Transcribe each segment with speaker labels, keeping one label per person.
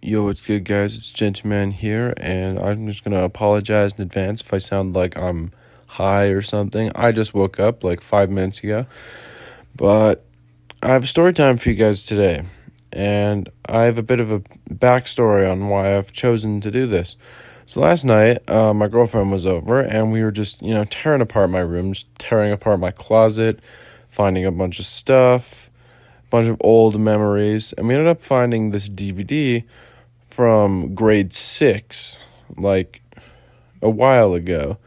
Speaker 1: Yo, what's good, guys? It's Gentleman here, and I'm just gonna apologize in advance if I sound like I'm high or something. I just woke up like 5 minutes ago, but I have a story time for you guys today, and I have a bit of a backstory on why I've chosen to do this. So last night, my girlfriend was over, and we were just, tearing apart my room, just tearing apart my closet, finding a bunch of stuff, a bunch of old memories, and we ended up finding this DVD from grade 6, like a while ago.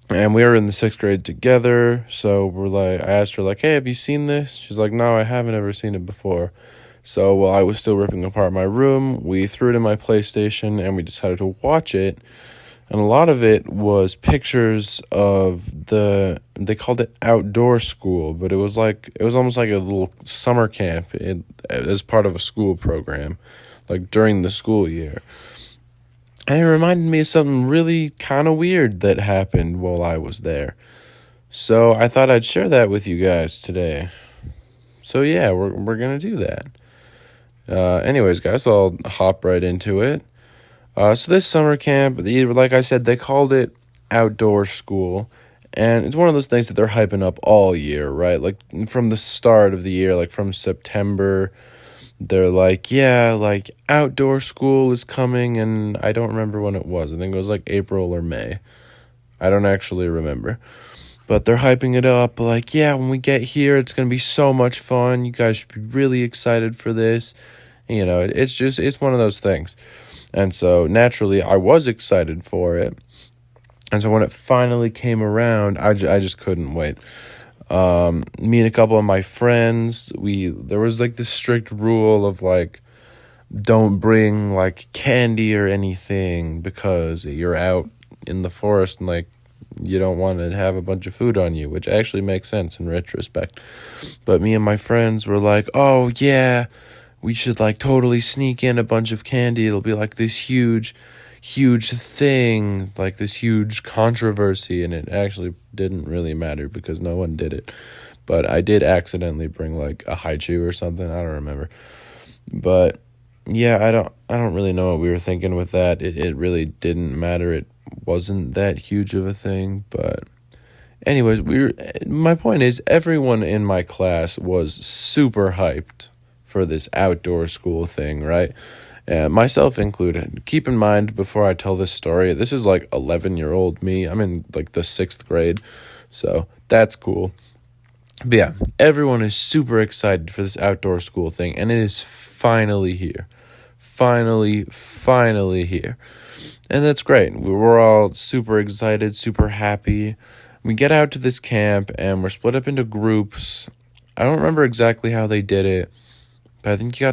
Speaker 1: And we were in the 6th grade together, so I asked her, like, hey, have you seen this? She's like, no, I haven't ever seen it before. So while I was still ripping apart my room, we threw it in my PlayStation and we decided to watch it. And a lot of it was pictures of they called it outdoor school, but it was almost like a little summer camp as part of a school program, like during the school year. And it reminded me of something really kind of weird that happened while I was there. So I thought I'd share that with you guys today. So yeah, we're gonna do that. Anyways, guys, I'll hop right into it. So this summer camp, like I said, they called it outdoor school. And it's one of those things that they're hyping up all year, right? Like from the start of the year, like from September, they're like, yeah, like outdoor school is coming, and I don't remember when it was. I think it was like April or May. I don't actually remember. But they're hyping it up, like, yeah, when we get here, it's going to be so much fun. You guys should be really excited for this. It's one of those things. And so naturally, I was excited for it. And so when it finally came around, I just couldn't wait. Me and a couple of my friends, there was like this strict rule of like, don't bring like candy or anything because you're out in the forest and like you don't want to have a bunch of food on you, which actually makes sense in retrospect. But me and my friends were like, oh yeah, we should like totally sneak in a bunch of candy. It'll be like this huge thing, like this huge controversy, and it actually didn't really matter because no one did it. But I did accidentally bring like a haichu or something. I don't remember. But yeah, I don't really know what we were thinking with that. It really didn't matter. It wasn't that huge of a thing. But anyways, my point is everyone in my class was super hyped for this outdoor school thing, right? Myself included. Keep in mind, before I tell this story, this is like 11-year-old me. I'm in like the 6th grade, so that's cool. But yeah, everyone is super excited for this outdoor school thing, and it is finally here. Finally here. And that's great. We're all super excited, super happy. We get out to this camp, and we're split up into groups. I don't remember exactly how they did it, but I think you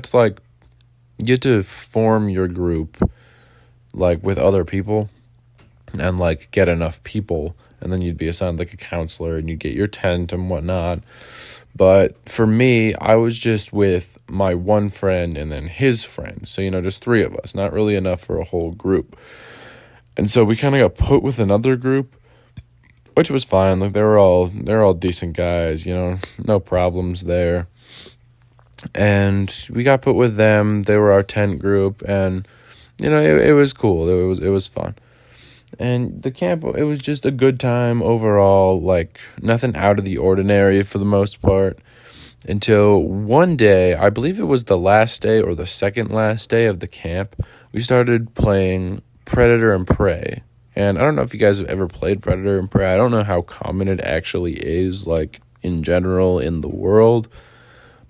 Speaker 1: get to form your group like with other people and like get enough people, and then you'd be assigned like a counselor and you'd get your tent and whatnot. But for me, I was just with my one friend and then his friend, so just 3 of us, not really enough for a whole group. And so we kind of got put with another group, which was fine. Like they're all decent guys, no problems there. And we got put with them. They were our tent group, and it was cool. It was fun. And the camp, it was just a good time overall, like nothing out of the ordinary for the most part, until one day, I believe it was the last day or the second last day of the camp, we started playing Predator and Prey. And I don't know if you guys have ever played Predator and Prey. I don't know how common it actually is, like in general in the world.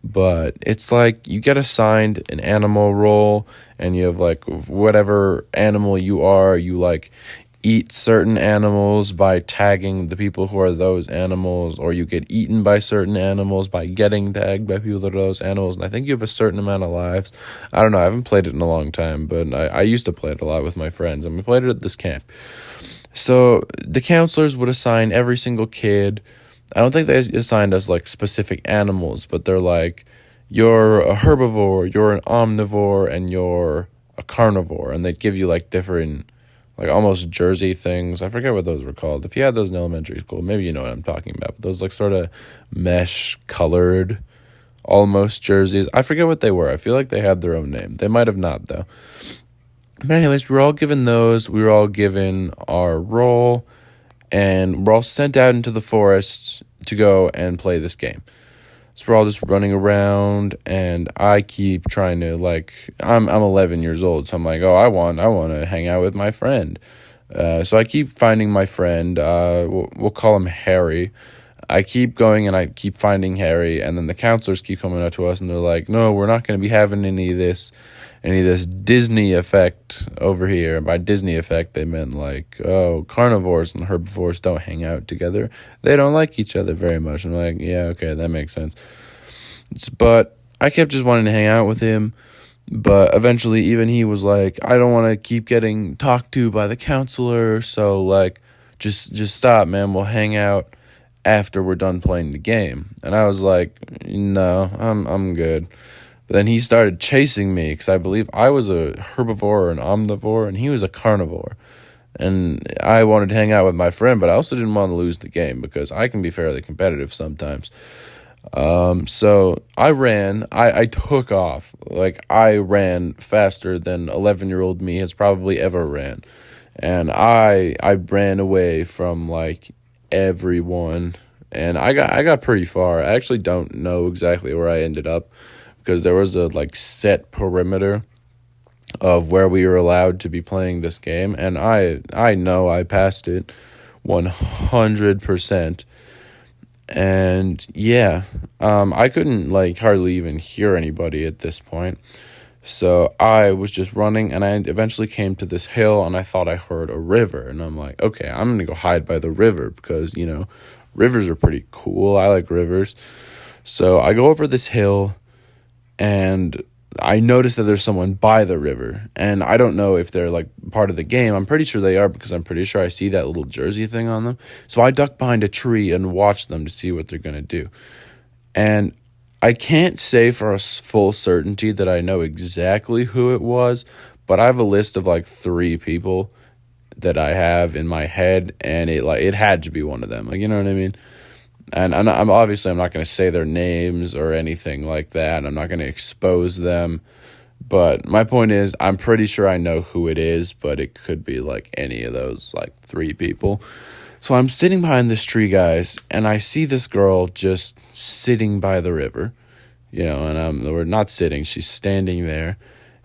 Speaker 1: But it's like you get assigned an animal role, and you have like whatever animal you are, you like eat certain animals by tagging the people who are those animals, or you get eaten by certain animals by getting tagged by people that are those animals. And I think you have a certain amount of lives. I don't know. I haven't played it in a long time, but I used to play it a lot with my friends, and we played it at this camp. So the counselors would assign every single kid. I don't think they assigned us like specific animals, but they're like, you're a herbivore, you're an omnivore, and you're a carnivore. And they'd give you like different, like almost jersey things. I forget what those were called. If you had those in elementary school, maybe you know what I'm talking about. But those like sort of mesh colored almost jerseys. I forget what they were. I feel like they had their own name. They might have not, though. But anyways, we were all given those. We were all given our role, and we're all sent out into the forest to go and play this game. So we're all just running around, and I keep trying to, like, I'm 11 years old, so I'm like, oh, I want to hang out with my friend. So I keep finding my friend. We'll call him Harry. I keep going and I keep finding Harry, and then the counselors keep coming up to us, and they're like, no, we're not going to be having any of this Disney effect over here. By Disney effect, they meant like, oh, carnivores and herbivores don't hang out together. They don't like each other very much. I'm like, yeah, okay, that makes sense. But I kept just wanting to hang out with him. But eventually, even he was like, I don't want to keep getting talked to by the counselor, so, like, just stop, man. We'll hang out after we're done playing the game. And I was like, no, I'm good. But then he started chasing me because I believe I was a herbivore or an omnivore, and he was a carnivore. And I wanted to hang out with my friend, but I also didn't want to lose the game because I can be fairly competitive sometimes. So I ran, I took off. Like, I ran faster than 11-year-old me has probably ever ran. And I ran away from, like, everyone. And I got pretty far. I actually don't know exactly where I ended up because there was a, like, set perimeter of where we were allowed to be playing this game. And I know I passed it 100%. And yeah, I couldn't, like, hardly even hear anybody at this point. So I was just running, and I eventually came to this hill, and I thought I heard a river. And I'm like, okay, I'm going to go hide by the river because, you know, rivers are pretty cool. I like rivers. So I go over this hill, and I noticed that there's someone by the river, and I don't know if they're, like, part of the game. I'm pretty sure they are because I'm pretty sure I see that little jersey thing on them. So I duck behind a tree and watch them to see what they're going to do. And I can't say for a full certainty that I know exactly who it was, but I have a list of, like, 3 people that I have in my head, and it had to be one of them. Like, you know what I mean? And I'm obviously I'm not going to say their names or anything like that. I'm not going to expose them. But my point is, I'm pretty sure I know who it is, but it could be, like, any of those, like, 3 people. So I'm sitting behind this tree, guys, and I see this girl just sitting by the river, you know, and we're not sitting, she's standing there.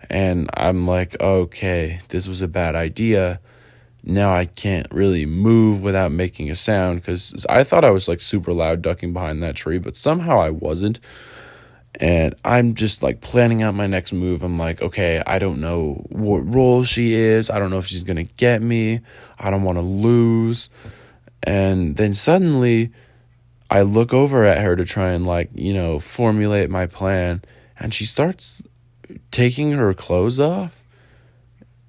Speaker 1: And I'm like, okay, this was a bad idea. Now I can't really move without making a sound because I thought I was, like, super loud ducking behind that tree, but somehow I wasn't. And I'm just, like, planning out my next move. I'm like, okay, I don't know what role she is. I don't know if she's going to get me. I don't want to lose. And then suddenly I look over at her to try and, like, you know, formulate my plan. And she starts taking her clothes off.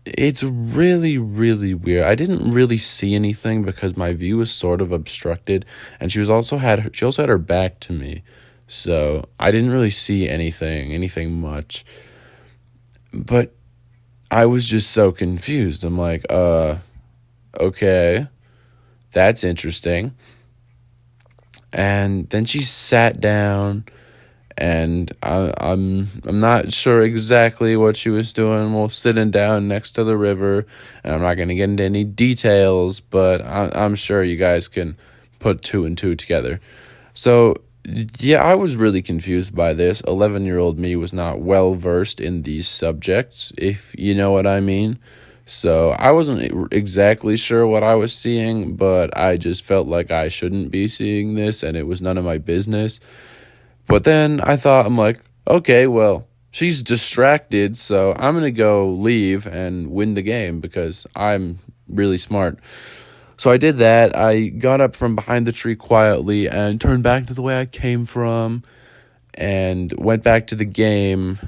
Speaker 1: It's really, really weird. I didn't really see anything because my view was sort of obstructed, and she also had her back to me, so I didn't really see anything much. But I was just so confused. I'm like, okay, that's interesting. And then she sat down. And I'm not sure exactly what she was doing. We're sitting down next to the river, and I'm not going to get into any details, but I'm sure you guys can put 2 and 2 together. So, yeah, I was really confused by this. 11-year-old me was not well versed in these subjects, if you know what I mean. So I wasn't exactly sure what I was seeing, but I just felt like I shouldn't be seeing this, and it was none of my business. But then I'm like, okay, well, she's distracted, so I'm going to go leave and win the game because I'm really smart. So I did that. I got up from behind the tree quietly and turned back to the way I came from and went back to the game.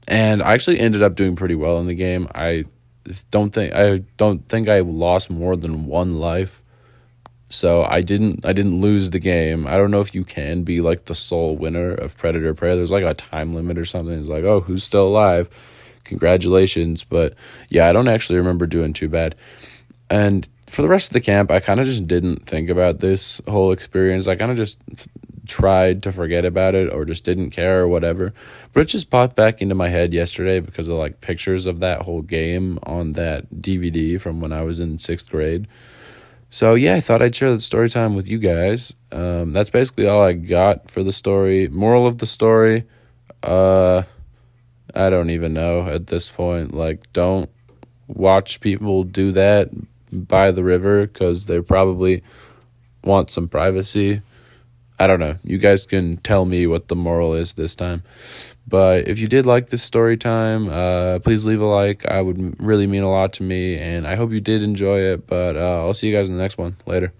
Speaker 1: And I actually ended up doing pretty well in the game. I don't think I lost more than 1 life. So I didn't lose the game. I don't know if you can be, like, the sole winner of Predator Prey. There's, like, a time limit or something. It's like, oh, who's still alive? Congratulations. But yeah, I don't actually remember doing too bad. And for the rest of the camp, I kind of just didn't think about this whole experience. I kind of just tried to forget about it or just didn't care or whatever. But it just popped back into my head yesterday because of like pictures of that whole game on that DVD from when I was in 6th grade. So yeah, I thought I'd share the story time with you guys. That's basically all I got for the story. Moral of the story, I don't even know at this point. Like, don't watch people do that by the river because they probably want some privacy. I don't know. You guys can tell me what the moral is this time. But if you did like this story time, please leave a like. I would really mean a lot to me, and I hope you did enjoy it. But I'll see you guys in the next one. Later.